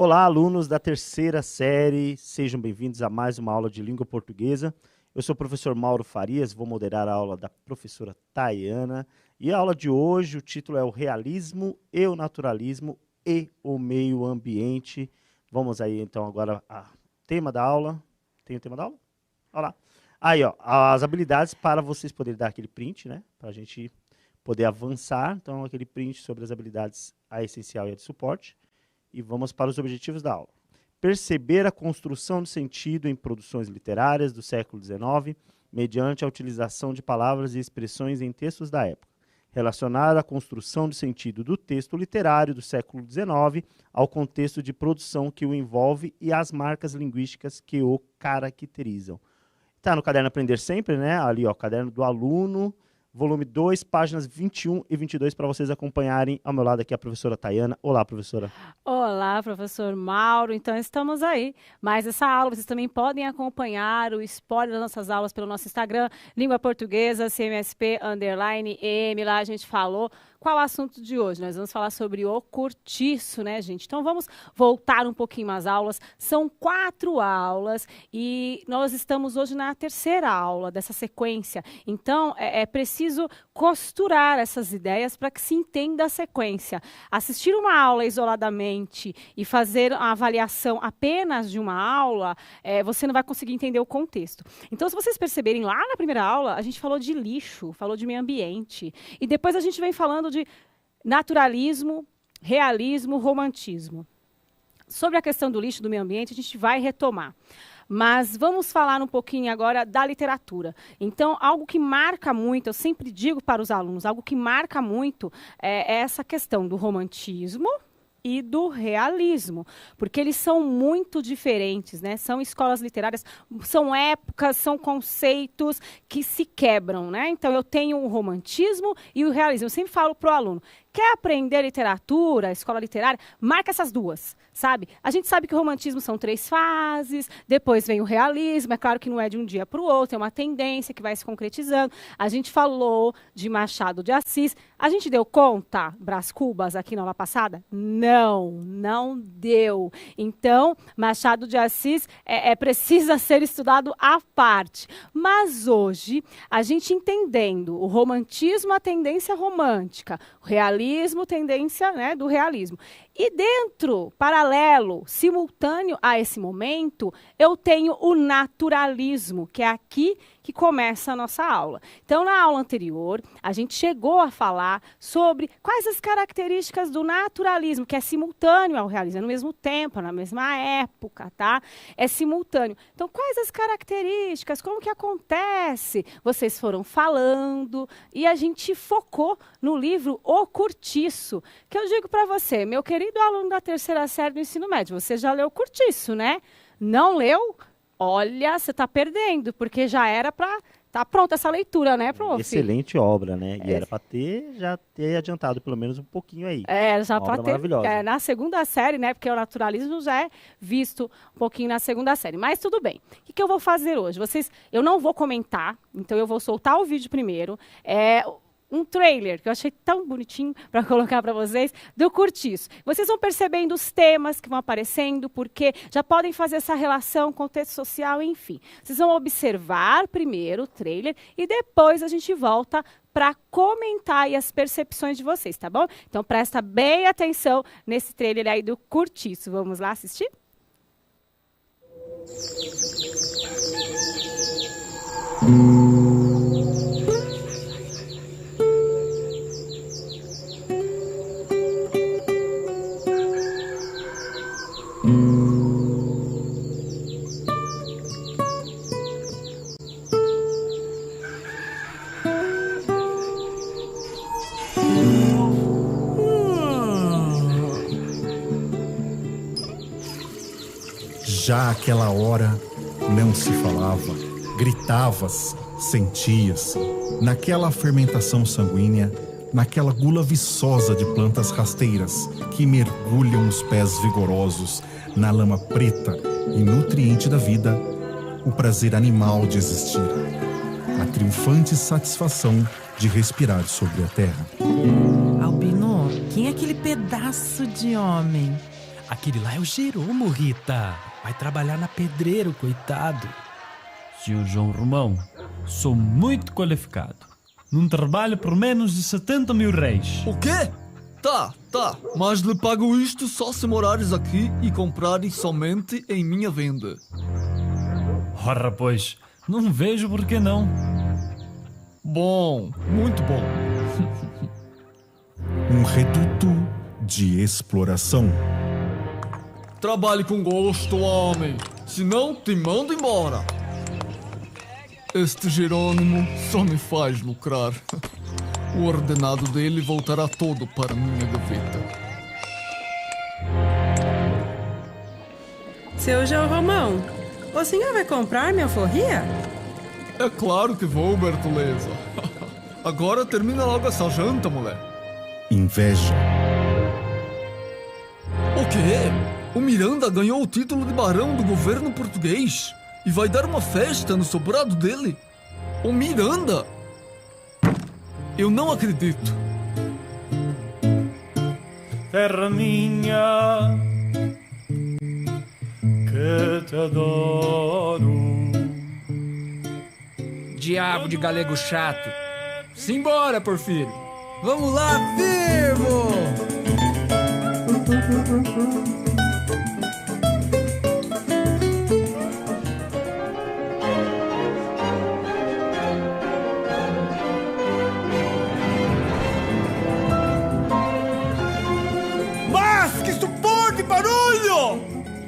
Olá, alunos da terceira série, sejam bem-vindos a mais uma aula de língua portuguesa. Eu sou o professor Mauro Farias, vou moderar a aula da professora Tayana. E a aula de hoje, o título é o realismo e o naturalismo e o meio ambiente. Vamos aí, então, agora ao tema da aula. Tem o tema da aula? Olha lá. Aí, ó, as habilidades para vocês poderem dar aquele print, né? Para a gente poder avançar. Então, aquele print sobre as habilidades, a essencial e a de suporte. E vamos para os objetivos da aula. Perceber a construção de sentido em produções literárias do século XIX, mediante a utilização de palavras e expressões em textos da época. Relacionar a construção de sentido do texto literário do século XIX ao contexto de produção que o envolve e às marcas linguísticas que o caracterizam. Está no Caderno Aprender Sempre, né? Ali, ó, Caderno do Aluno, volume 2, páginas 21 e 22, para vocês acompanharem. Ao meu lado aqui a professora Tayana. Olá, professora. Olá, professor Mauro. Então, estamos aí. Mas essa aula, vocês também podem acompanhar o spoiler das nossas aulas pelo nosso Instagram, Língua Portuguesa, CMSP_EM. Lá a gente falou. Qual é o assunto de hoje? Nós vamos falar sobre o cortiço, né, gente? Então, vamos voltar um pouquinho às aulas. São 4 aulas e nós estamos hoje na terceira aula dessa sequência. Então, é preciso costurar essas ideias para que se entenda a sequência. Assistir uma aula isoladamente e fazer a avaliação apenas de uma aula, você não vai conseguir entender o contexto. Então, se vocês perceberem, lá na primeira aula, a gente falou de lixo, falou de meio ambiente. E depois a gente vem falando de naturalismo, realismo, romantismo. Sobre a questão do lixo, do meio ambiente, a gente vai retomar. Mas vamos falar um pouquinho agora da literatura. Então, algo que marca muito, eu sempre digo para os alunos, algo que marca muito é essa questão do romantismo e do realismo, porque eles são muito diferentes, né? São escolas literárias, são épocas, são conceitos que se quebram, né? Então, eu tenho o romantismo e o realismo. Eu sempre falo para o aluno, quer aprender literatura, escola literária, marca essas duas, sabe? A gente sabe que o romantismo são 3 fases, depois vem o realismo, é claro que não é de um dia para o outro, é uma tendência que vai se concretizando. A gente falou de Machado de Assis. A gente deu conta, Brás Cubas, aqui na aula passada? Não deu. Então, Machado de Assis precisa ser estudado à parte. Mas hoje, a gente entendendo o romantismo, a tendência romântica, o realismo, tendência, né, do realismo. E dentro, paralelo, simultâneo a esse momento, eu tenho o naturalismo, que é aqui que começa a nossa aula. Então, na aula anterior, a gente chegou a falar sobre quais as características do naturalismo, que é simultâneo ao realismo, é no mesmo tempo, na mesma época, tá? É simultâneo. Então, quais as características, como que acontece? Vocês foram falando e a gente focou no livro O Cortiço, que eu digo para você, meu querido aluno da terceira série do ensino médio, você já leu O Cortiço, né? Não leu? Olha, você está perdendo, porque já era para estar pronta essa leitura, né, prof? Excelente obra, né? E era para já ter adiantado pelo menos um pouquinho aí. Já para ter. Maravilhosa. Na segunda série, né? Porque o naturalismo já é visto um pouquinho na segunda série. Mas tudo bem. O que eu vou fazer hoje? Eu não vou comentar, então eu vou soltar o vídeo primeiro. Um trailer, que eu achei tão bonitinho para colocar para vocês, do Cortiço. Vocês vão percebendo os temas que vão aparecendo, porque já podem fazer essa relação, contexto social, enfim. Vocês vão observar primeiro o trailer e depois a gente volta para comentar aí as percepções de vocês, tá bom? Então, presta bem atenção nesse trailer aí do Cortiço. Vamos lá assistir? Já àquela hora não se falava, gritavas, sentias, naquela fermentação sanguínea, naquela gula viçosa de plantas rasteiras que mergulham os pés vigorosos na lama preta e nutriente da vida, o prazer animal de existir, a triunfante satisfação de respirar sobre a terra. Albino, quem é aquele pedaço de homem? Aquele lá é o Jeromo, Rita. Vai trabalhar na Pedreiro, coitado. Senhor João Romão, sou muito qualificado. Não trabalho por menos de 70 mil réis. O quê? Tá. Mas lhe pago isto só se morares aqui e comprares somente em minha venda. Ora, pois, não vejo por que não. Bom, muito bom. Um reduto de exploração. Trabalhe com gosto, homem. Senão te mando embora. Este Jerônimo só me faz lucrar. O ordenado dele voltará todo para minha gaveta. Seu João Romão, o senhor vai comprar minha alforria? É claro que vou, Bertoleza. Agora termina logo essa janta, mulher. Inveja. O quê? O Miranda ganhou o título de barão do governo português e vai dar uma festa no sobrado dele? O Miranda? Eu não acredito. Terra minha, que te adoro. Diabo de galego chato. Simbora, Porfírio. Vamos lá, vivo! Mas que suporte de barulho!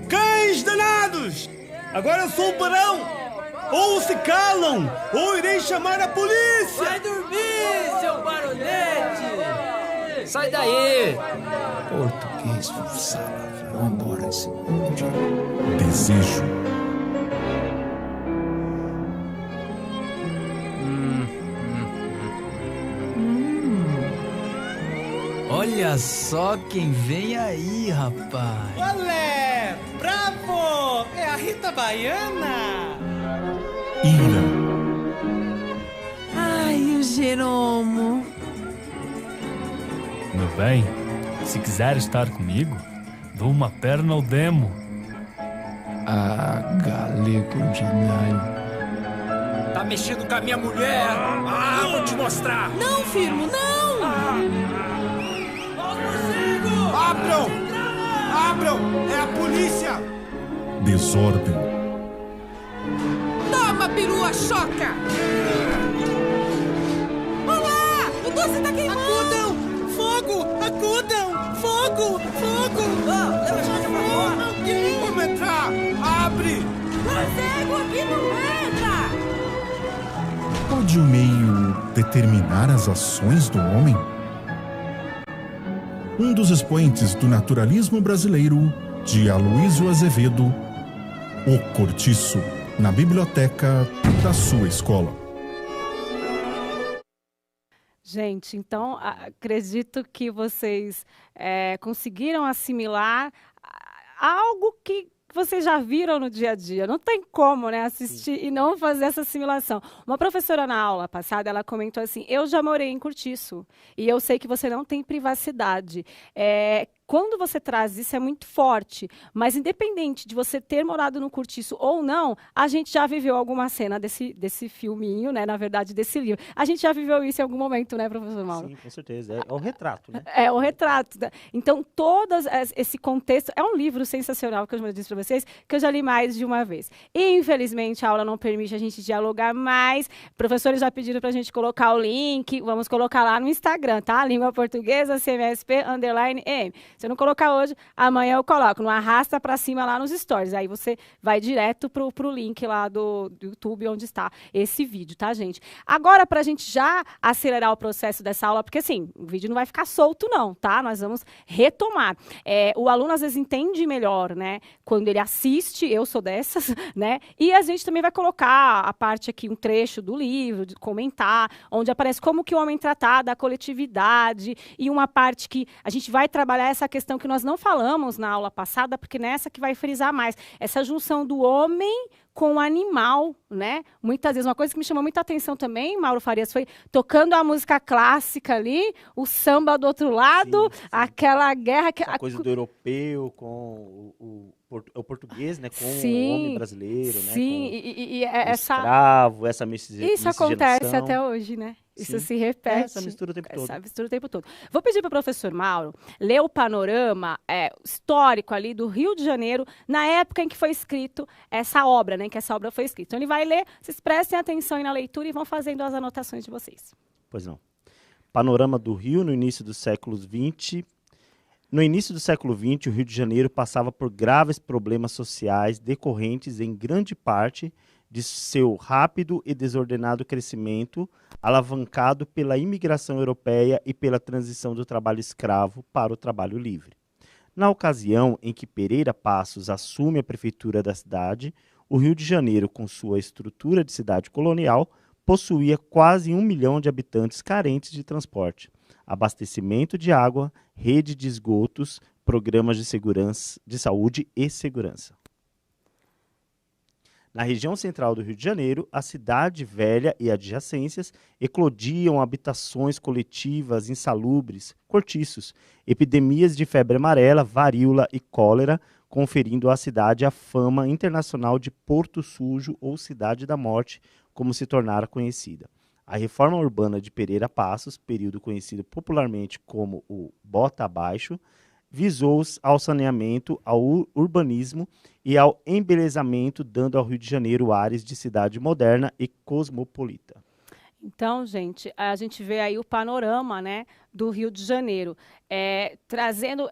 Cães danados! Agora eu sou o barão! Ou se calam, ou irei chamar a polícia! Vai dormir, seu barulhete! Sai daí! Português, fuçada. Vamos embora esse mundo. Desejo. Olha só quem vem aí, rapaz. Olé! Bravo! É a Rita Baiana! Ira. Ai, o Jeromo. Meu bem, se quiser estar comigo, dou uma perna ao demo. Ah, galego ordinário. Tá mexendo com a minha mulher? Ah, vou te mostrar! Não, firmo, não! Abram! Abram! É a polícia! Desordem. Toma, perua choca! Olá! O doce tá queimando! Acudam! Fogo! Acudam! Fogo! Fogo! Leva a choca pra fora! Alguém! Vamos entrar! Abre! Cego aqui não entra! Pode o meio determinar as ações do homem? Um dos expoentes do naturalismo brasileiro, de Aloysio Azevedo, O Cortiço, na biblioteca da sua escola. Gente, então acredito que vocês conseguiram assimilar algo que vocês já viram no dia a dia. Não tem como, né, assistir e não fazer essa assimilação. Uma professora na aula passada, ela comentou assim, eu já morei em Cortiço e eu sei que você não tem privacidade. Quando você traz isso é muito forte, mas independente de você ter morado no Cortiço ou não, a gente já viveu alguma cena desse filminho, né? Na verdade, desse livro. A gente já viveu isso em algum momento, né, professor Mauro? Sim, com certeza. É o retrato, né? É o retrato. Então, todo esse contexto... É um livro sensacional, que eu já disse para vocês, que eu já li mais de uma vez. Infelizmente, a aula não permite a gente dialogar mais. Professores já pediram para a gente colocar o link. Vamos colocar lá no Instagram, tá? Língua Portuguesa, CMSP_EM. Se eu não colocar hoje, amanhã eu coloco. Não arrasta para cima lá nos stories. Aí você vai direto pro link lá do YouTube, onde está esse vídeo, tá, gente? Agora, para a gente já acelerar o processo dessa aula, porque assim, o vídeo não vai ficar solto não, tá? Nós vamos retomar. O aluno, às vezes, entende melhor, né? Quando ele assiste, eu sou dessas, né? E a gente também vai colocar a parte aqui, um trecho do livro, de comentar, onde aparece como que o homem tratar da coletividade e uma parte que a gente vai trabalhar essa questão que nós não falamos na aula passada, porque nessa que vai frisar mais, essa junção do homem com o animal, né? Muitas vezes, uma coisa que me chamou muita atenção também, Mauro Farias, foi tocando a música clássica ali, o samba do outro lado, aquela guerra... A coisa do europeu com o português, né? Com o homem brasileiro, né? Sim, com essa... escravo, essa miscigenação. Isso acontece até hoje, né? Isso se repete. Essa mistura o tempo todo. Essa mistura o tempo todo. Vou pedir para o professor Mauro ler o panorama histórico ali do Rio de Janeiro, na época em que foi escrito essa obra, né? Em que essa obra foi escrita. Então, ele vai ler, vocês prestem atenção aí na leitura e vão fazendo as anotações de vocês. Pois não. Panorama do Rio no início do século XX. No início do século XX, o Rio de Janeiro passava por graves problemas sociais decorrentes, em grande parte, de seu rápido e desordenado crescimento, alavancado pela imigração europeia e pela transição do trabalho escravo para o trabalho livre. Na ocasião em que Pereira Passos assume a prefeitura da cidade, o Rio de Janeiro, com sua estrutura de cidade colonial, possuía quase 1 milhão de habitantes carentes de transporte, abastecimento de água, rede de esgotos, programas de segurança, de saúde e segurança. Na região central do Rio de Janeiro, a cidade velha e adjacências eclodiam habitações coletivas insalubres, cortiços, epidemias de febre amarela, varíola e cólera, conferindo à cidade a fama internacional de Porto Sujo ou Cidade da Morte, como se tornara conhecida. A reforma urbana de Pereira Passos, período conhecido popularmente como o Bota Abaixo, visou ao saneamento, ao urbanismo e ao embelezamento, dando ao Rio de Janeiro ares de cidade moderna e cosmopolita. Então, gente, a gente vê aí o panorama, né, do Rio de Janeiro, trazendo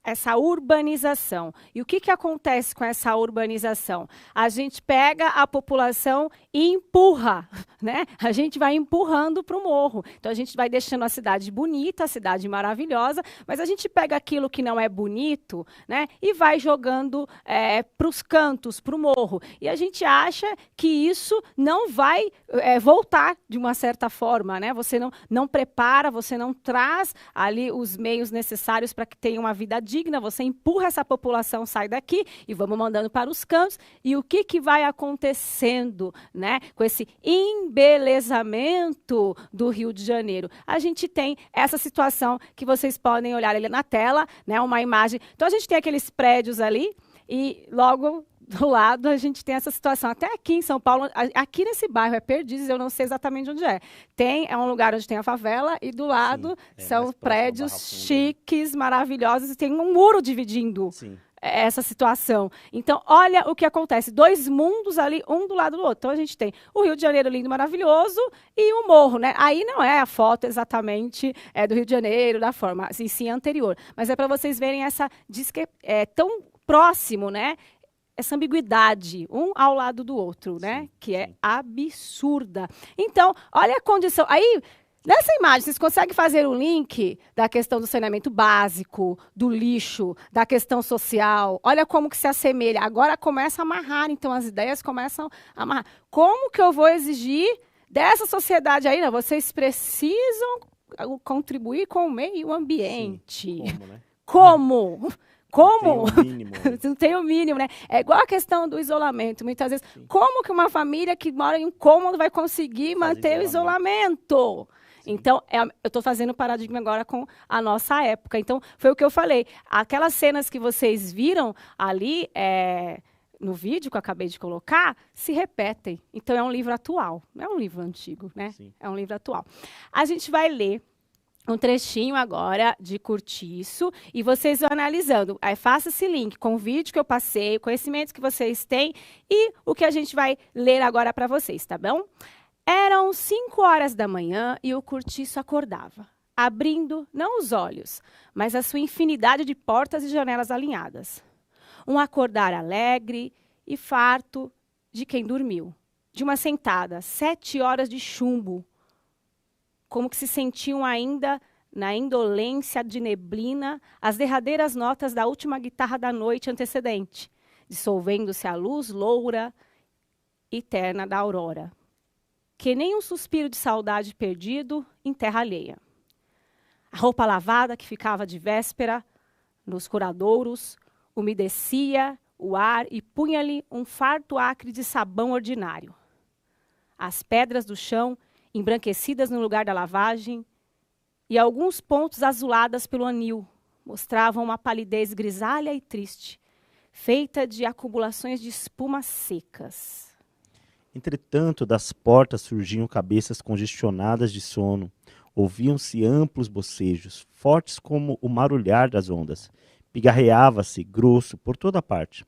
essa urbanização. E o que acontece com essa urbanização? A gente pega a população e empurra, né? A gente vai empurrando para o morro. Então, a gente vai deixando a cidade bonita, a cidade maravilhosa, mas a gente pega aquilo que não é bonito, né? E vai jogando para os cantos, para o morro. E a gente acha que isso não vai voltar de uma certa forma, né? Você não prepara, você não traz ali os meios necessários para que tenha uma vida digna, você empurra essa população, sai daqui e vamos mandando para os cantos. E o que vai acontecendo, né, com esse embelezamento do Rio de Janeiro? A gente tem essa situação que vocês podem olhar ali na tela, né, uma imagem. Então, a gente tem aqueles prédios ali e logo do lado a gente tem essa situação. Até aqui em São Paulo, aqui nesse bairro, Perdizes, eu não sei exatamente onde é. É um lugar onde tem a favela e do lado são prédios chiques, maravilhosos e tem um muro dividindo essa situação. Então, olha o que acontece. 2 mundos ali, um do lado do outro. Então, a gente tem o Rio de Janeiro lindo, maravilhoso e o morro, né? Aí não é a foto exatamente do Rio de Janeiro, da forma, assim, sim, anterior. Mas é para vocês verem essa, tão próximo, né? Essa ambiguidade, um ao lado do outro, né? Que é absurda. Então, olha a condição. Aí, nessa imagem, vocês conseguem fazer o link da questão do saneamento básico, do lixo, da questão social. Olha como que se assemelha. Agora começa a amarrar, então as ideias começam a amarrar. Como que eu vou exigir dessa sociedade aí? Não, vocês precisam contribuir com o meio ambiente. Sim. Como, né? Como? Como? Não tem o mínimo. Não tem o mínimo, né? É igual a questão do isolamento. Muitas vezes, como que uma família que mora em um cômodo vai conseguir manter o isolamento? Então, eu estou fazendo o paradigma agora com a nossa época. Então, foi o que eu falei. Aquelas cenas que vocês viram ali no vídeo que eu acabei de colocar, se repetem. Então, é um livro atual. Não é um livro antigo, né? Sim. É um livro atual. A gente vai ler um trechinho agora de Curtiço e vocês vão analisando. Aí faça esse link com o vídeo que eu passei, conhecimentos que vocês têm e o que a gente vai ler agora para vocês, tá bom? Eram 5 horas da manhã e o Curtiço acordava, abrindo não os olhos, mas a sua infinidade de portas e janelas alinhadas. Um acordar alegre e farto de quem dormiu. De uma sentada, 7 horas de chumbo, como que se sentiam ainda na indolência de neblina as derradeiras notas da última guitarra da noite antecedente, dissolvendo-se a luz loura e terna da aurora, que nem um suspiro de saudade perdido em terra alheia. A roupa lavada que ficava de véspera nos curadouros umedecia o ar e punha-lhe um farto acre de sabão ordinário. As pedras do chão, embranquecidas no lugar da lavagem, e alguns pontos azuladas pelo anil, mostravam uma palidez grisalha e triste, feita de acumulações de espumas secas. Entretanto, das portas surgiam cabeças congestionadas de sono. Ouviam-se amplos bocejos, fortes como o marulhar das ondas. Pigarreava-se, grosso, por toda parte.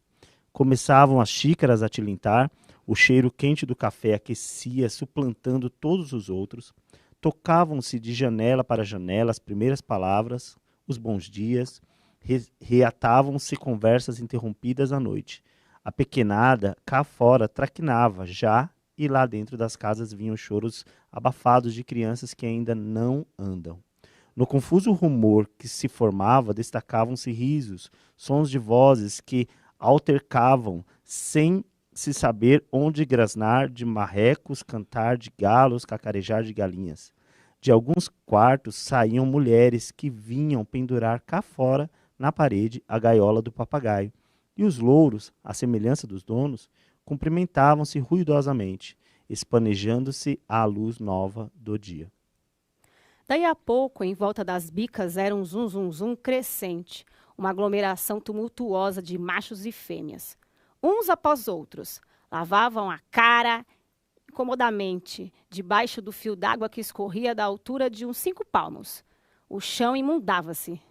Começavam as xícaras a tilintar, o cheiro quente do café aquecia, suplantando todos os outros. Tocavam-se de janela para janela as primeiras palavras, os bons dias. Reatavam-se conversas interrompidas à noite. A pequenada, cá fora, traquinava já, e lá dentro das casas vinham choros abafados de crianças que ainda não andam. No confuso rumor que se formava, destacavam-se risos, sons de vozes que altercavam sem se saber onde grasnar de marrecos, cantar de galos, cacarejar de galinhas. De alguns quartos saíam mulheres que vinham pendurar cá fora, na parede, a gaiola do papagaio. E os louros, à semelhança dos donos, cumprimentavam-se ruidosamente, espanejando-se à luz nova do dia. Daí a pouco, em volta das bicas, era um zum-zum-zum crescente, uma aglomeração tumultuosa de machos e fêmeas. Uns após outros, lavavam a cara incomodamente, debaixo do fio d'água que escorria da altura de uns 5 palmos. O chão imundava-se.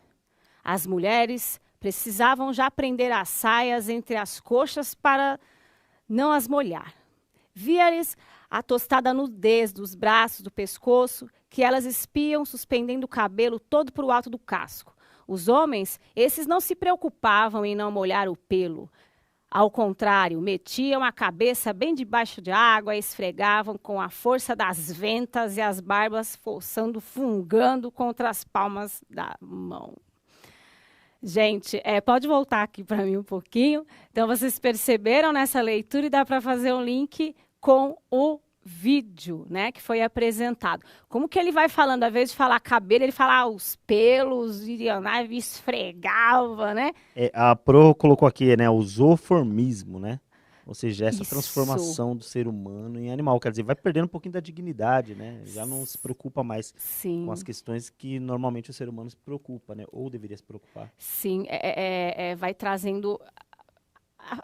As mulheres precisavam já prender as saias entre as coxas para não as molhar. Via-lhes a tostada nudez dos braços, do pescoço, que elas espiam suspendendo o cabelo todo para o alto do casco. Os homens, esses não se preocupavam em não molhar o pelo. Ao contrário, metiam a cabeça bem debaixo de água e esfregavam com a força das ventas e as barbas forçando, fungando contra as palmas da mão. Gente, pode voltar aqui para mim um pouquinho. Então, vocês perceberam nessa leitura e dá para fazer um link com o vídeo, né, que foi apresentado. Como que ele vai falando, ao invés de falar cabelo, ele fala os pelos, e esfregava, né? A Pro colocou aqui, né, o zooformismo, né? Ou seja, essa Isso. transformação do ser humano em animal. Quer dizer, vai perdendo um pouquinho da dignidade, né? Já não se preocupa mais Sim. com as questões que normalmente o ser humano se preocupa, né? Ou deveria se preocupar. Sim, vai trazendo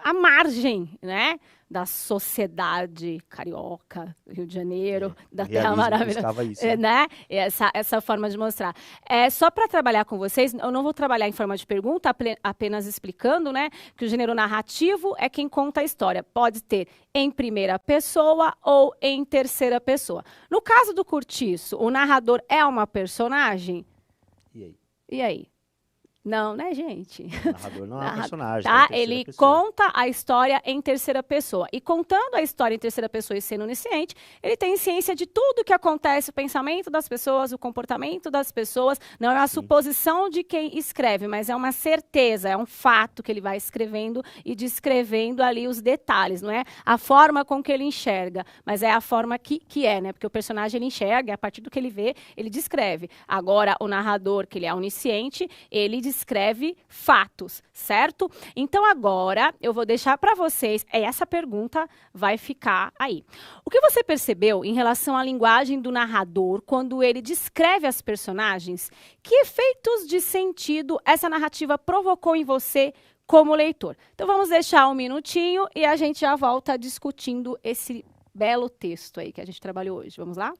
a margem, né, da sociedade carioca, Rio de Janeiro, da Terra Maravilhosa, isso, né? Essa forma de mostrar. Só para trabalhar com vocês, eu não vou trabalhar em forma de pergunta, apenas explicando, né, que o gênero narrativo é quem conta a história. Pode ter em primeira pessoa ou em terceira pessoa. No caso do Curtiço, o narrador é uma personagem? E aí? Não, né, gente? O narrador não é um personagem. Tá? Ele conta a história em terceira pessoa. E contando a história em terceira pessoa e sendo onisciente, ele tem ciência de tudo que acontece, o pensamento das pessoas, o comportamento das pessoas. Não é uma suposição de quem escreve, mas é uma certeza, é um fato que ele vai escrevendo e descrevendo ali os detalhes. Não é a forma com que ele enxerga, mas é a forma que é, né? Porque o personagem ele enxerga, a partir do que ele vê, ele descreve. Agora, o narrador, que ele é onisciente, ele descreve fatos, certo? Então agora eu vou deixar para vocês, essa pergunta vai ficar aí. O que você percebeu em relação à linguagem do narrador quando ele descreve as personagens? Que efeitos de sentido essa narrativa provocou em você como leitor? Então vamos deixar um minutinho e a gente já volta discutindo esse belo texto aí que a gente trabalhou hoje. Vamos lá?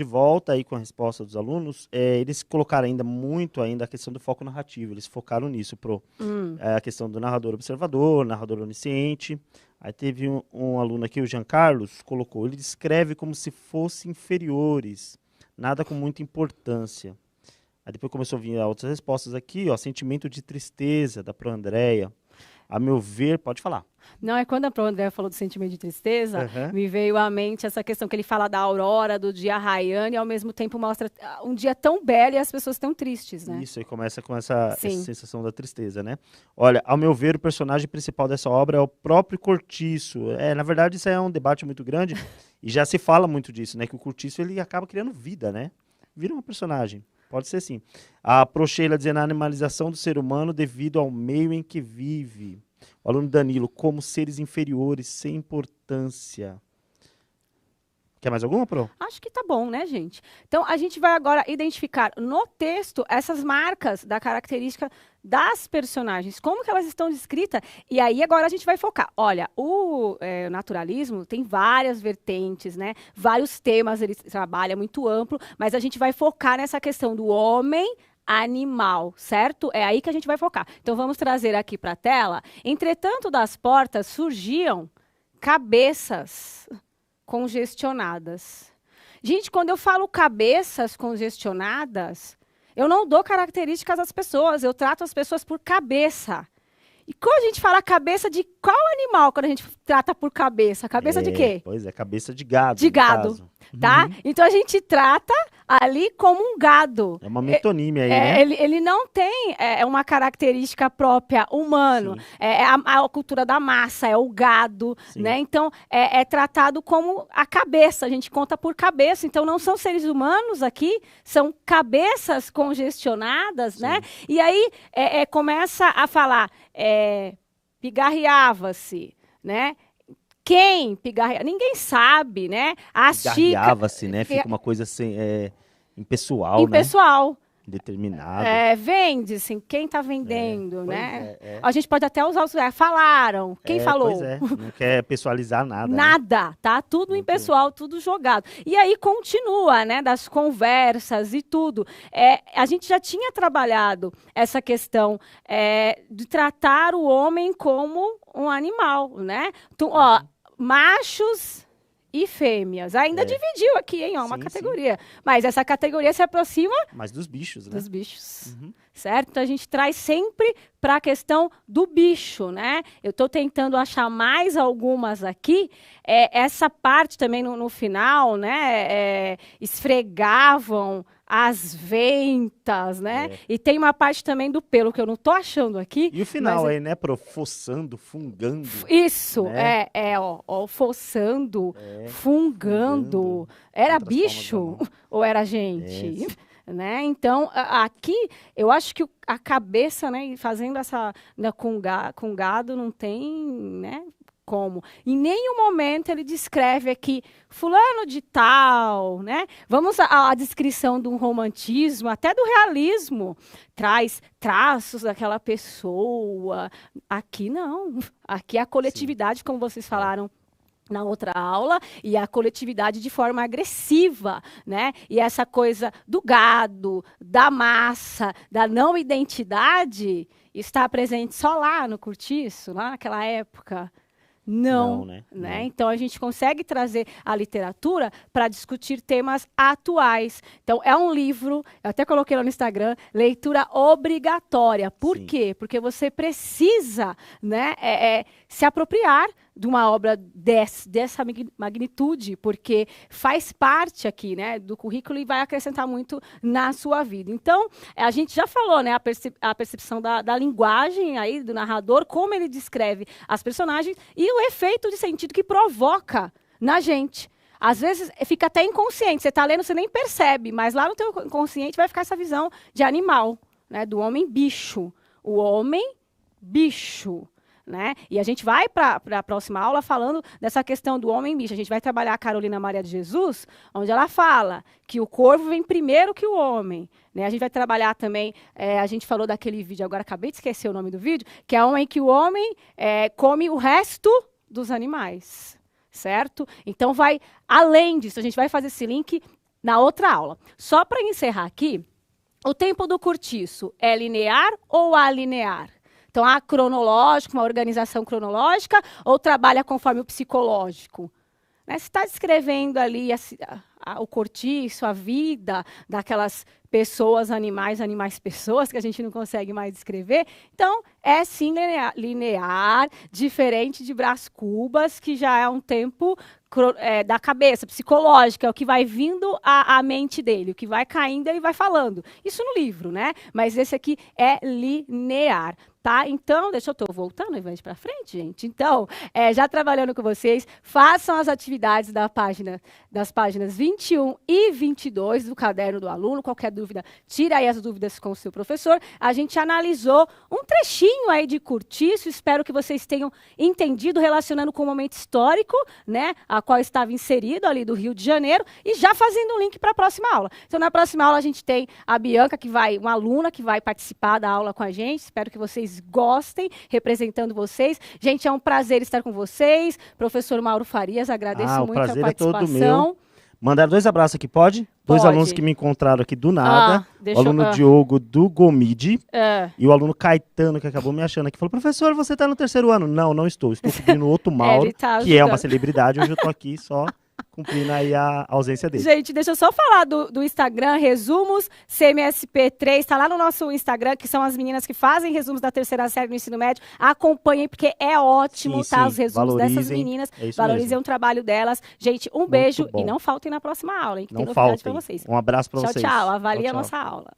de volta aí com a resposta dos alunos, eles colocaram muito ainda a questão do foco narrativo, eles focaram nisso, a questão do narrador observador, narrador onisciente. Aí teve um aluno aqui, o Jean Carlos, colocou, ele descreve como se fossem inferiores, nada com muita importância. Aí depois começou a vir outras respostas aqui, ó, sentimento de tristeza, da Pro Andréia. A meu ver, pode falar. Não, é quando a Pro Andréia falou do sentimento de tristeza, me veio à mente essa questão que ele fala da aurora, do dia raiando, e ao mesmo tempo mostra um dia tão belo e as pessoas tão tristes, né? Isso, aí começa com essa sensação da tristeza, né? Olha, ao meu ver, o personagem principal dessa obra é o próprio Cortiço. Na verdade, isso aí é um debate muito grande, e já se fala muito disso, né? Que o Cortiço, ele acaba criando vida, né? Vira um personagem. Pode ser sim. A Procheila dizendo a animalização do ser humano devido ao meio em que vive. O aluno Danilo, como seres inferiores, sem importância. Quer mais alguma, Pro? Acho que tá bom, né, gente? Então, a gente vai agora identificar no texto essas marcas da característica das personagens, como que elas estão descritas, e aí agora a gente vai focar. Olha, o naturalismo tem várias vertentes, né? Vários temas, ele trabalha muito amplo, mas a gente vai focar nessa questão do homem animal, certo? É aí que a gente vai focar. Então, vamos trazer aqui para a tela. Entretanto, das portas surgiam cabeças congestionadas. Gente, quando eu falo cabeças congestionadas, eu não dou características às pessoas, eu trato as pessoas por cabeça. E quando a gente fala cabeça de qual animal quando a gente trata por cabeça? Cabeça de quê? Pois é, cabeça de gado. De gado, tá? Então a gente trata ali como um gado. É uma metonímia aí, né? Ele não tem uma característica própria humano. É a cultura da massa, é o gado, né? Então é tratado como a cabeça, a gente conta por cabeça. Então não são seres humanos aqui, são cabeças congestionadas, né? E aí começa a falar... pigarreava-se, né? Quem pigarreava? Ninguém sabe, né? Pigarreava-se, né? Fica uma coisa assim, impessoal, impessoal. Né? Determinado. Vende-se, quem está vendendo, né? A gente pode até usar os... falaram, quem falou? Pois é, não quer pessoalizar nada. Nada, né? tá? Tudo impessoal, tudo jogado. E aí continua, né? Das conversas e tudo. A gente já tinha trabalhado essa questão de tratar o homem como um animal, né? Então, ó, machos e fêmeas. Ainda dividiu aqui, hein? Uma categoria. Mas essa categoria se aproxima... Mas dos bichos, né? Dos bichos. Certo? Então, a gente traz sempre para a questão do bicho, né? Eu estou tentando achar mais algumas aqui. Essa parte também no final, né? Esfregavam as ventas, né? E tem uma parte também do pelo que eu não tô achando aqui. E o final aí, né? Fossando, fungando. Isso, né? Fossando, fungando. Era bicho ou era gente? Né? Então, aqui, eu acho que a cabeça, né? Fazendo essa com gado não tem, né? Como. Em nenhum momento ele descreve aqui fulano de tal, né? Vamos à descrição de um romantismo, até do realismo, traz traços daquela pessoa. Aqui não. Aqui é a coletividade, como vocês falaram na outra aula, e a coletividade de forma agressiva, né? E essa coisa do gado, da massa, da não identidade, está presente só lá no Cortiço, lá naquela época. Não, né? Não. Então, a gente consegue trazer a literatura para discutir temas atuais. Então, é um livro, eu até coloquei lá no Instagram, leitura obrigatória. Por quê? Porque você precisa, né, se apropriar de uma obra dessa magnitude, porque faz parte aqui, né, do currículo e vai acrescentar muito na sua vida. Então, a gente já falou, né, a percepção da linguagem aí do narrador, como ele descreve as personagens e o efeito de sentido que provoca na gente. Às vezes fica até inconsciente, você está lendo, você nem percebe, mas lá no teu inconsciente vai ficar essa visão de animal, né, do homem bicho. O homem bicho. Né? E a gente vai para a próxima aula falando dessa questão do homem bicho. A gente vai trabalhar a Carolina Maria de Jesus, onde ela fala que o corvo vem primeiro que o homem. Né? A gente vai trabalhar também, a gente falou daquele vídeo, agora acabei de esquecer o nome do vídeo, que é onde que o homem come o resto dos animais. Certo? Então vai além disso, a gente vai fazer esse link na outra aula. Só para encerrar aqui, o tempo do cortiço é linear ou alinear? Então, há cronológico, uma organização cronológica, ou trabalha conforme o psicológico? Né? Você está descrevendo ali o cortiço, a vida daquelas pessoas, animais, pessoas, que a gente não consegue mais descrever. Então, é sim linear, diferente de Brás Cubas, que já é um tempo da cabeça, psicológica, é o que vai vindo à mente dele, o que vai caindo, ele vai falando. Isso no livro, né? Mas esse aqui é linear. Tá? Então, eu estou voltando, Ivante, para frente, gente. Então, já trabalhando com vocês, façam as atividades das páginas 21 e 22 do caderno do aluno. Qualquer dúvida, tira aí as dúvidas com o seu professor. A gente analisou um trechinho aí de cortiço, espero que vocês tenham entendido, relacionando com o momento histórico, né, a qual estava inserido ali do Rio de Janeiro, e já fazendo um link para a próxima aula. Então, na próxima aula, a gente tem a Bianca, uma aluna que vai participar da aula com a gente. Espero que vocês gostem, representando vocês. Gente, é um prazer estar com vocês. Professor Mauro Farias, agradeço muito a participação. O prazer é todo meu. Mandar 2 abraços aqui, pode? 2 alunos que me encontraram aqui do nada. O aluno Diogo do Gomide e o aluno Caetano, que acabou me achando aqui. Falou, professor, você está no 3º ano? Não, não estou. Estou cobrindo outro Mauro, que é uma celebridade. Hoje eu estou aqui só cumprindo aí a ausência dele. Gente, deixa eu só falar do Instagram, resumos CMSP3, está lá no nosso Instagram, que são as meninas que fazem resumos da 3ª série do ensino médio. Acompanhem, porque é ótimo, tá? Os resumos dessas meninas. Valorizem o trabalho delas. Gente, um beijo e não faltem na próxima aula, hein? Que tem novidade para vocês. Um abraço para vocês. Tchau, tchau. Avalie a nossa aula.